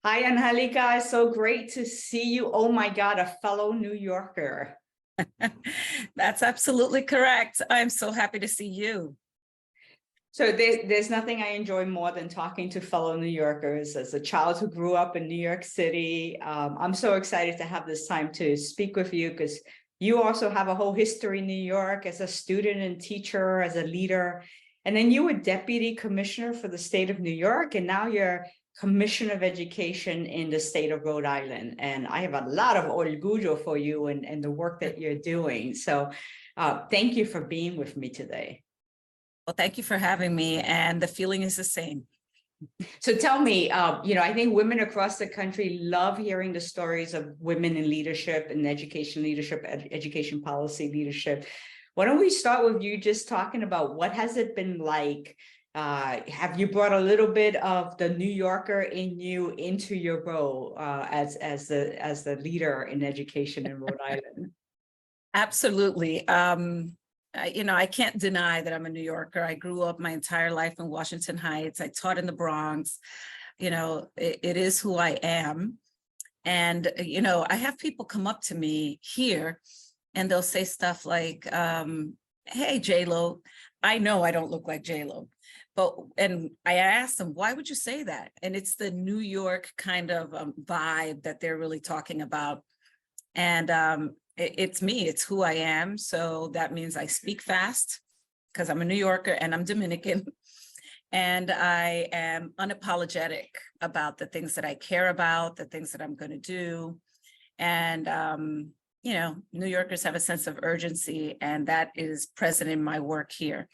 Hi, Angélica. It's so great to see you. Oh my God, a fellow New Yorker. That's absolutely correct. I'm so happy to see you. So there's nothing I enjoy more than talking to fellow New Yorkers. As a child who grew up in New York City, I'm so excited to have this time to speak with you because you also have a whole history in New York as a student and teacher, as a leader. And then you were deputy commissioner for the state of New York, and now you're commissioner of education in the state of Rhode Island. And I have a lot of orgullo for you and the work that you're doing. So thank you for being with me today. Well, thank you for having me. And the feeling is the same. So tell me, I think women across the country love hearing the stories of women in leadership and education leadership, education policy leadership. Why don't we start with you just talking about what has it been like? Have you brought a little bit of the New Yorker in you into your role as the leader in education in Rhode Island? Absolutely. I can't deny that I'm a New Yorker. I grew up my entire life in Washington Heights. I taught in the Bronx. It is who I am. And, I have people come up to me here and they'll say stuff like, hey, J-Lo, I know I don't look like J-Lo. And I asked them, why would you say that? And it's the New York kind of vibe that they're really talking about. And it's me, it's who I am. So that means I speak fast because I'm a New Yorker and I'm Dominican. And I am unapologetic about the things that I care about, the things that I'm going to do. And, New Yorkers have a sense of urgency, and that is present in my work here.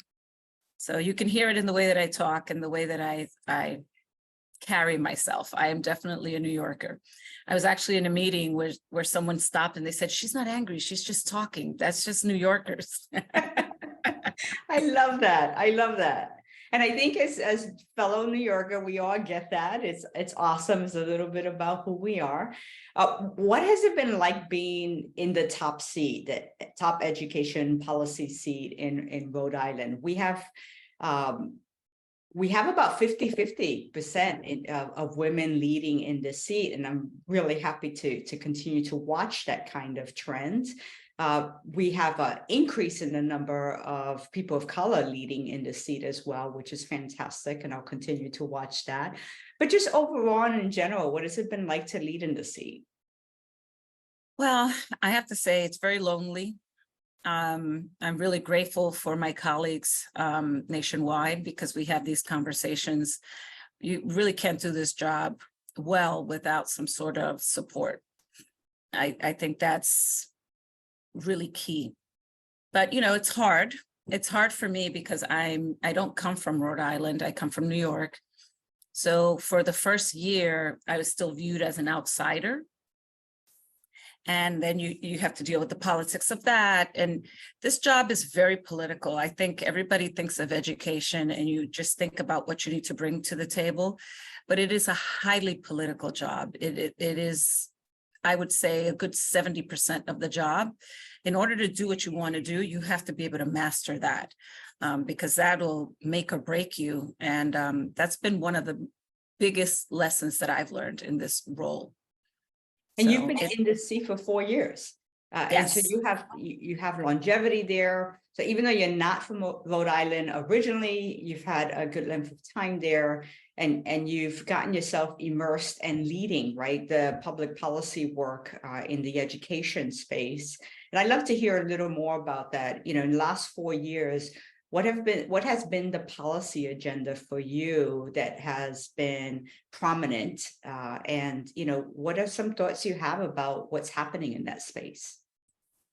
So you can hear it in the way that I talk and the way that I carry myself. I am definitely a New Yorker. I was actually in a meeting where someone stopped and they said, she's not angry, she's just talking. That's just New Yorkers. I love that. I love that. And I think as fellow New Yorker, we all get that. It's awesome. It's a little bit about who we are. What has it been like being in the top seat, the top education policy seat in Rhode Island? We have about 50% of women leading in the seat, and I'm really happy to continue to watch that kind of trend. We have an increase in the number of people of color leading in the seat as well, which is fantastic, and I'll continue to watch that. But just overall and in general, what has it been like to lead in the seat? Well, I have to say it's very lonely. I'm really grateful for my colleagues nationwide because we have these conversations. You really can't do this job well without some sort of support. I think that's really key. But, it's hard. It's hard for me because I don't come from Rhode Island. I come from New York. So for the first year, I was still viewed as an outsider. And then you have to deal with the politics of that. And this job is very political. I think everybody thinks of education and you just think about what you need to bring to the table, but it is a highly political job. It is, I would say, a good 70% of the job. In order to do what you want to do, you have to be able to master that because that'll make or break you. And that's been one of the biggest lessons that I've learned in this role. And you've been in the seat for 4 years. And so Yes. you have longevity there. So even though you're not from Rhode Island originally, you've had a good length of time there, and you've gotten yourself immersed and leading, right, the public policy work in the education space. And I'd love to hear a little more about that. In the last 4 years, what has been the policy agenda for you that has been prominent? And what are some thoughts you have about what's happening in that space?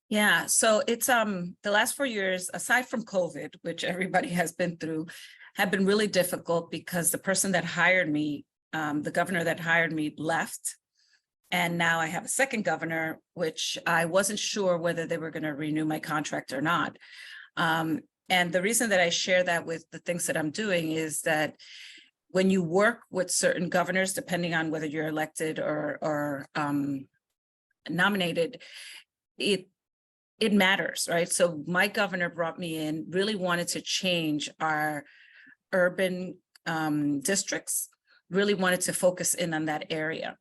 Yeah, so it's the last 4 years, aside from COVID, which everybody has been through, have been really difficult because the person that hired me, the governor that hired me, left. And now I have a second governor, which I wasn't sure whether they were going to renew my contract or not. And the reason that I share that with the things that I'm doing is that when you work with certain governors, depending on whether you're elected or nominated, it matters, right? So my governor brought me in, really wanted to change our urban districts really wanted to focus in on that area.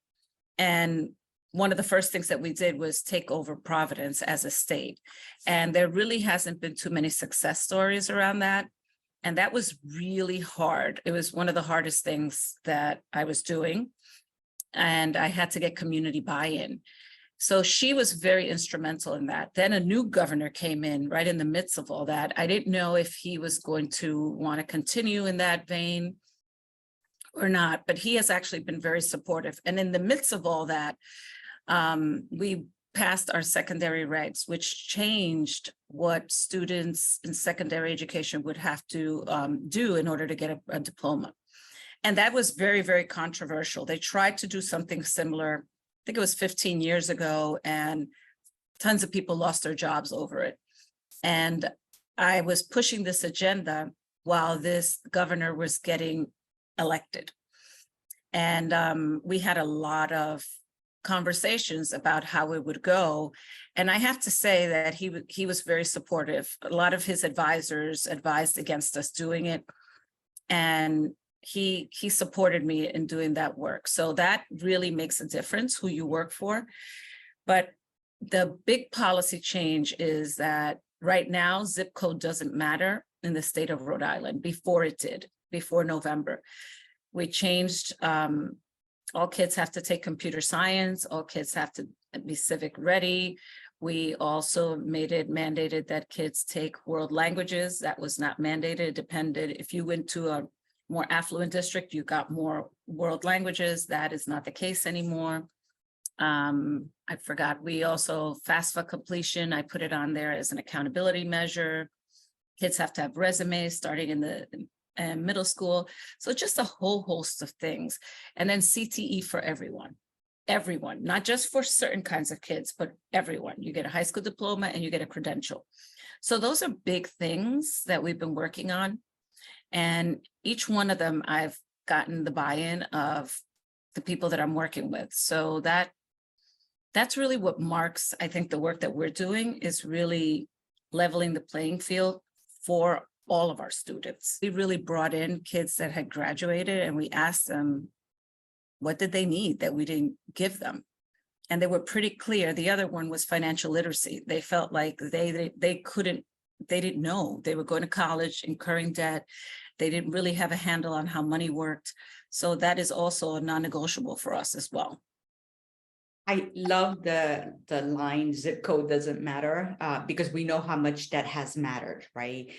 And one of the first things that we did was take over Providence as a state. And there really hasn't been too many success stories around that. And that was really hard. It was one of the hardest things that I was doing. And I had to get community buy-in. So she was very instrumental in that. Then a new governor came in right in the midst of all that. I didn't know if he was going to want to continue in that vein or not, but he has actually been very supportive. And in the midst of all that, we passed our secondary regs, which changed what students in secondary education would have to do in order to get a diploma. And that was very, very controversial. They tried to do something similar, I think it was 15 years ago, and tons of people lost their jobs over it. And I was pushing this agenda while this governor was getting elected. And we had a lot of conversations about how it would go. And I have to say that he was very supportive. A lot of his advisors advised against us doing it. And he supported me in doing that work. So that really makes a difference who you work for. But the big policy change is that right now, zip code doesn't matter in the state of Rhode Island. Before it did, before November. We changed, all kids have to take computer science, all kids have to be civic ready. We also made it mandated that kids take world languages. That was not mandated, it depended. If you went to a more affluent district, you got more world languages. That is not the case anymore. I forgot, we also FAFSA completion, I put it on there as an accountability measure. Kids have to have resumes starting in the middle school. So just a whole host of things. And then CTE for everyone, not just for certain kinds of kids, but everyone. You get a high school diploma and you get a credential. So those are big things that we've been working on. And each one of them, I've gotten the buy-in of the people that I'm working with. So that's really what marks, I think, the work that we're doing is really leveling the playing field for all of our students. We really brought in kids that had graduated and we asked them, what did they need that we didn't give them? And they were pretty clear. The other one was financial literacy. They felt like they didn't know. They were going to college, incurring debt. They didn't really have a handle on how money worked. So that is also a non-negotiable for us as well. I love the line zip code doesn't matter because we know how much that has mattered, right?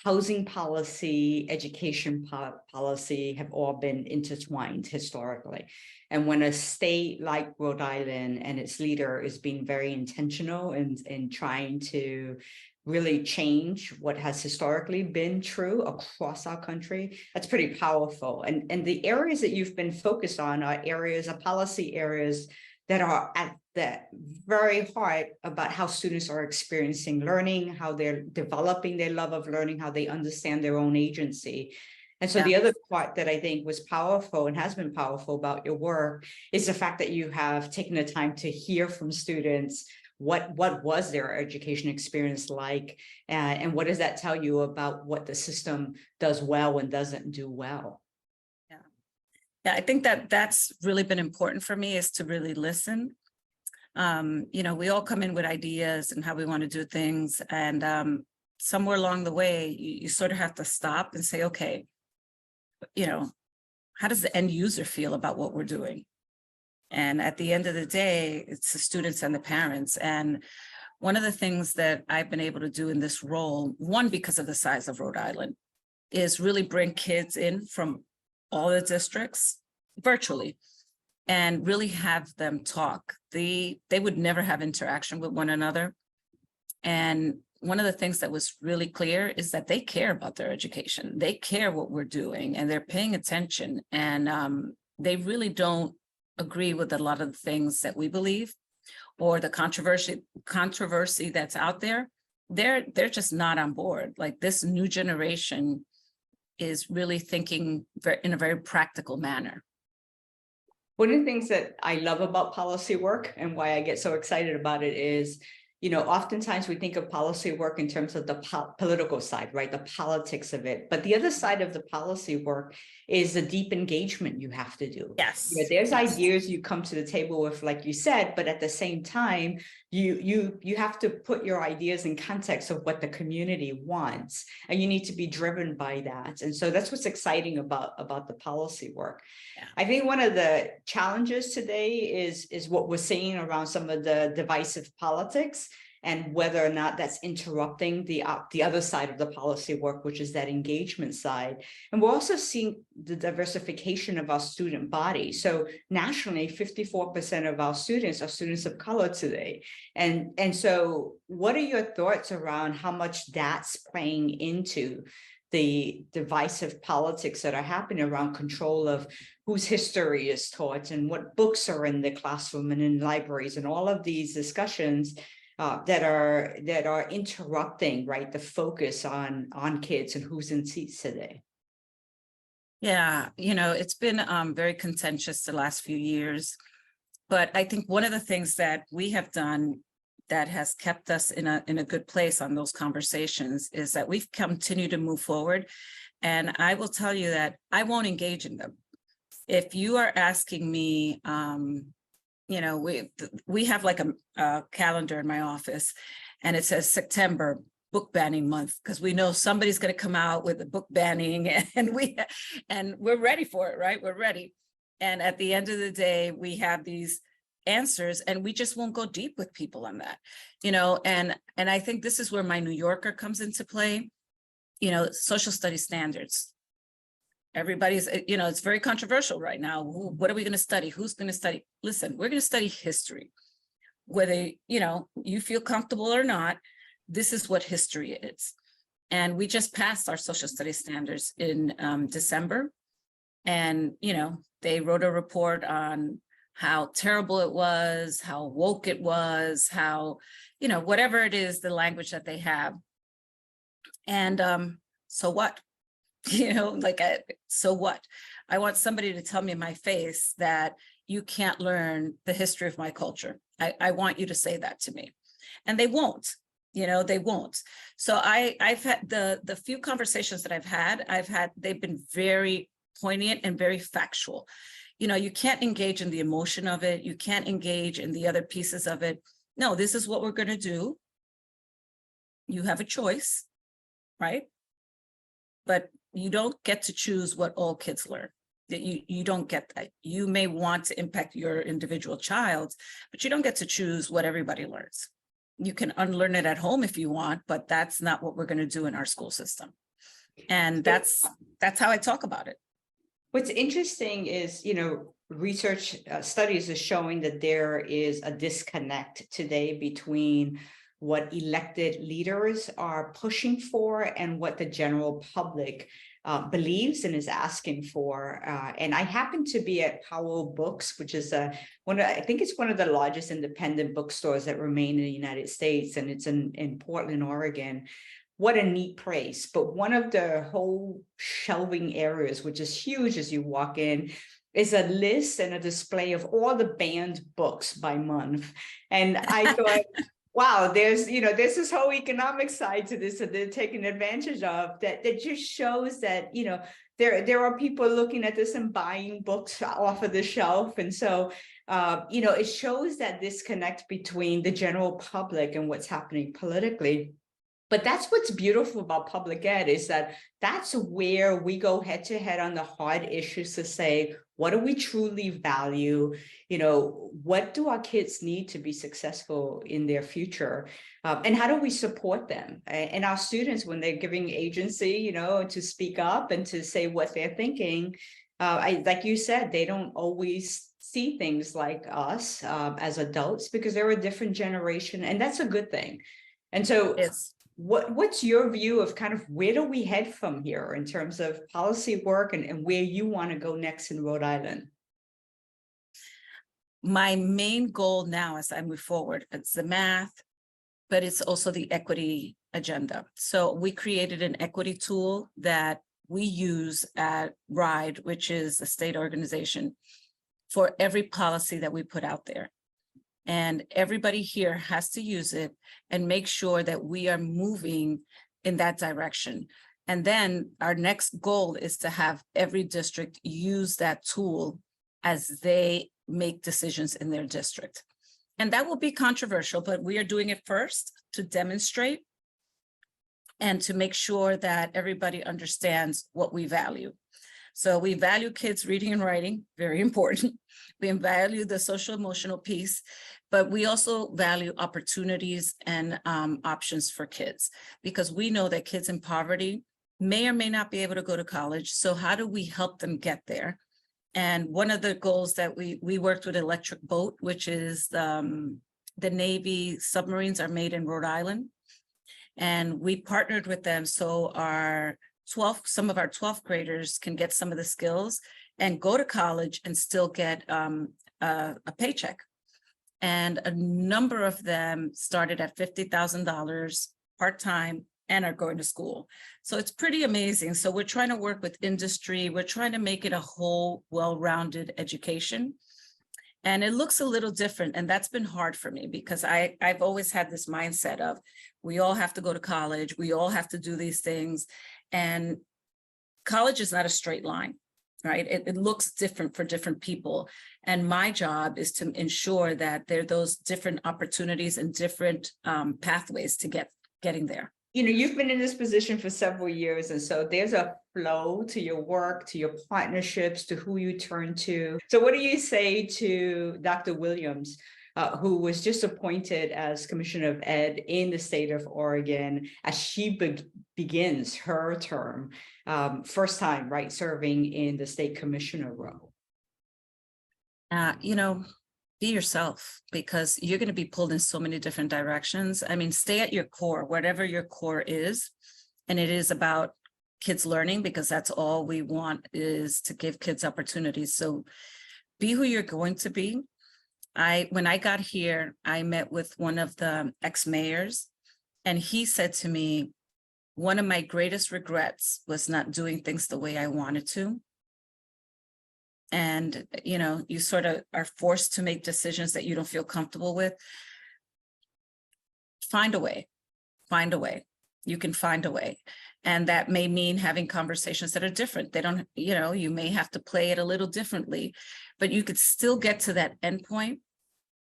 Housing policy, education policy have all been intertwined historically. And when a state like Rhode Island and its leader is being very intentional in trying to really change what has historically been true across our country, that's pretty powerful. And the areas that you've been focused on are policy areas that are at the very heart about how students are experiencing learning, how they're developing their love of learning, how they understand their own agency. And so the other part that I think was powerful and has been powerful about your work is the fact that you have taken the time to hear from students what was their education experience like, and what does that tell you about what the system does well and doesn't do well? Yeah, I think that's really been important for me, is to really listen. We all come in with ideas and how we want to do things. And somewhere along the way, you sort of have to stop and say, okay, how does the end user feel about what we're doing? And at the end of the day, it's the students and the parents. And one of the things that I've been able to do in this role, one, because of the size of Rhode Island, is really bring kids in from all the districts virtually and really have them talk. They would never have interaction with one another. And one of the things that was really clear is that they care about their education. They care what we're doing and they're paying attention. And they really don't agree with a lot of the things that we believe or the controversy that's out there. They're just not on board. Like, this new generation is really thinking in a very practical manner. One of the things that I love about policy work and why I get so excited about it is oftentimes we think of policy work in terms of the political side, right? The politics of it. But the other side of the policy work is the deep engagement you have to do. Yes. There's Yes. ideas you come to the table with, like you said, but at the same time, you have to put your ideas in context of what the community wants, and you need to be driven by that. And so that's what's exciting about the policy work. Yeah. I think one of the challenges today is what we're seeing around some of the divisive politics, and whether or not that's interrupting the other side of the policy work, which is that engagement side. And we're also seeing the diversification of our student body. So nationally, 54% of our students are students of color today. And so what are your thoughts around how much that's playing into the divisive politics that are happening around control of whose history is taught and what books are in the classroom and in libraries, and all of these discussions that are interrupting, right, the focus on kids and who's in seats today? Yeah, it's been very contentious the last few years, but I think one of the things that we have done that has kept us in a good place on those conversations is that we've continued to move forward. And I will tell you that I won't engage in them. If you are asking me, we have like a calendar in my office, and it says September book banning month, because we know somebody's going to come out with a book banning, and we're ready for it, right? We're ready. And at the end of the day, we have these answers, and we just won't go deep with people on that, and I think this is where my New Yorker comes into play. Social studies standards. Everybody's, it's very controversial right now. What are we going to study? Who's going to study? Listen, we're going to study history. Whether, you feel comfortable or not, this is what history is. And we just passed our social studies standards in December. And, they wrote a report on how terrible it was, how woke it was, how, whatever it is, the language that they have. And so what? So what? I want somebody to tell me in my face that you can't learn the history of my culture. I want you to say that to me. And they won't, they won't. So I've had the few conversations that I've had, they've been very poignant and very factual. You can't engage in the emotion of it. You can't engage in the other pieces of it. No, this is what we're going to do. You have a choice, right? But you don't get to choose what all kids learn. You don't get that. You may want to impact your individual child, but you don't get to choose what everybody learns. You can unlearn it at home if you want, but that's not what we're going to do in our school system. And that's how I talk about it. What's interesting is, research studies are showing that there is a disconnect today between what elected leaders are pushing for and what the general public believes and is asking for. And I happen to be at Powell Books, which is I think it's one of the largest independent bookstores that remain in the United States, and it's in Portland, Oregon. What a neat place. But one of the whole shelving areas, which is huge as you walk in, is a list and a display of all the banned books by month. And I thought, wow, there's this whole economic side to this that they're taking advantage of, that just shows that, there are people looking at this and buying books off of the shelf. And so, it shows that disconnect between the general public and what's happening politically. But that's what's beautiful about public ed, is that that's where we go head to head on the hard issues to say, what do we truly value? What do our kids need to be successful in their future? And how do we support them? And our students, when they're giving agency, to speak up and to say what they're thinking, like you said, they don't always see things like us as adults, because they're a different generation, and that's a good thing. And so what's your view of kind of where do we head from here in terms of policy work and where you want to go next in Rhode Island? My main goal now as I move forward, it's the math, but it's also the equity agenda. So we created an equity tool that we use at Rhode, which is a state organization, for every policy that we put out there. And everybody here has to use it and make sure that we are moving in that direction. And then our next goal is to have every district use that tool as they make decisions in their district. And that will be controversial, but we are doing it first to demonstrate and to make sure that everybody understands what we value. So we value kids reading and writing, very important. We value the social emotional piece, but we also value opportunities and options for kids, because we know that kids in poverty may or may not be able to go to college. So how do we help them get there? And one of the goals that we worked with Electric Boat, which is the Navy submarines are made in Rhode Island. And we partnered with them so some of our 12th graders can get some of the skills and go to college and still get a paycheck. And a number of them started at $50,000 part-time and are going to school. So it's pretty amazing. So we're trying to work with industry. We're trying to make it a whole well-rounded education. And it looks a little different. And that's been hard for me because I've always had this mindset of we all have to go to college. We all have to do these things. And college is not a straight line, right? It looks different for different people. And my job is to ensure that there are those different opportunities and different pathways to getting there. You know, you've been in this position for several years, and so there's a flow to your work, to your partnerships, to who you turn to. So what do you say to Dr. Williams, who was just appointed as Commissioner of Ed in the state of Oregon, as she begins her term, first time, right, serving in the state commissioner role? You know, be yourself, because you're going to be pulled in so many different directions. I mean, stay at your core, whatever your core is. And it is about kids learning, because that's all we want, is to give kids opportunities. So be who you're going to be. When I got here, I met with one of the ex-mayors, and he said to me, one of my greatest regrets was not doing things the way I wanted to. And, you know, you sort of are forced to make decisions that you don't feel comfortable with. Find a way. You can find a way. And that may mean having conversations that are different. They don't, you know, you may have to play it a little differently, but you could still get to that endpoint.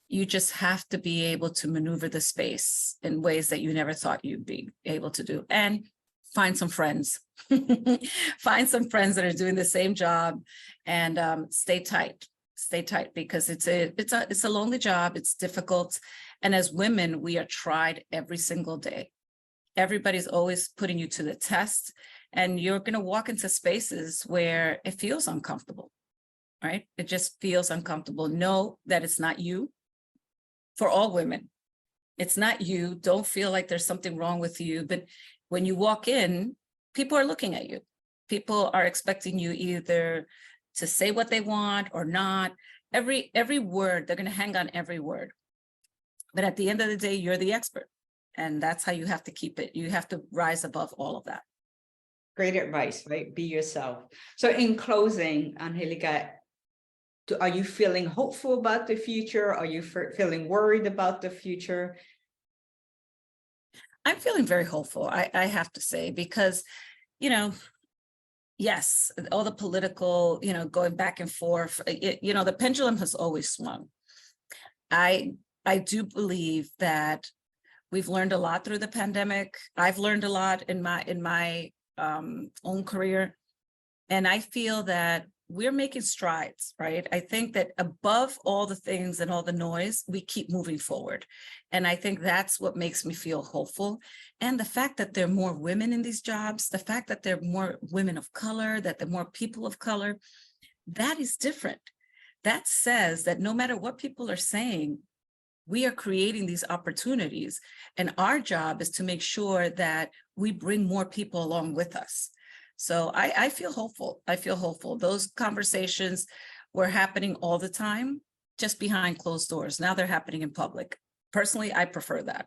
You just have to be able to maneuver the space in ways that you never thought you'd be able to do. And find some friends. Find some friends that are doing the same job, and stay tight, because it's a lonely job. It's difficult. And as women, we are tried every single day. Everybody's always putting you to the test, and you're going to walk into spaces where it feels uncomfortable, right? It just feels uncomfortable. Know that it's not you. For all women, it's not you. Don't feel like there's something wrong with you. But when you walk in, people are looking at you. People are expecting you either to say what they want or not. Every word, they're going to hang on every word. But at the end of the day, you're the expert. And that's how you have to keep it. You have to rise above all of that. Great advice, right? Be yourself. So in closing, Angélica, are you feeling hopeful about the future? Are you feeling worried about the future? I'm feeling very hopeful, I have to say, because, you know, yes, all the political, you know, going back and forth, you know, the pendulum has always swung. I do believe that we've learned a lot through the pandemic. I've learned a lot in my own career. And I feel that we're making strides, right? I think that above all the things and all the noise, we keep moving forward. And I think that's what makes me feel hopeful. And the fact that there are more women in these jobs, the fact that there are more women of color, that there are more people of color, that is different. That says that no matter what people are saying, we are creating these opportunities. And our job is to make sure that we bring more people along with us. So I feel hopeful. I feel hopeful. Those conversations were happening all the time, just behind closed doors. Now they're happening in public. Personally, I prefer that.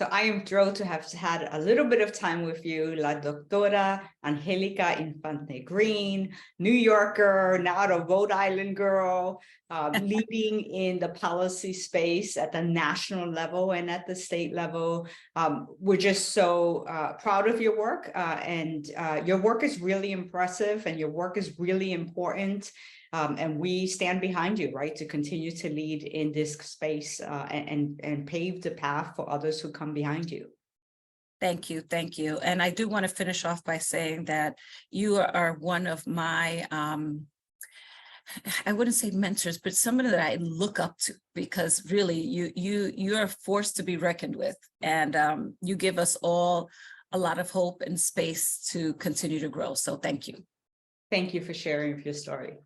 So I am thrilled to have had a little bit of time with you, La Doctora Angélica Infante-Green, New Yorker, now a Rhode Island girl, leading in the policy space at the national level and at the state level. We're just so proud of your work, and your work is really impressive, and your work is really important. And we stand behind you, right, to continue to lead in this space and pave the path for others who come behind you. Thank you. Thank you. And I do want to finish off by saying that you are one of my, I wouldn't say mentors, but somebody that I look up to, because really you are a force to be reckoned with. And you give us all a lot of hope and space to continue to grow. So thank you. Thank you for sharing your story.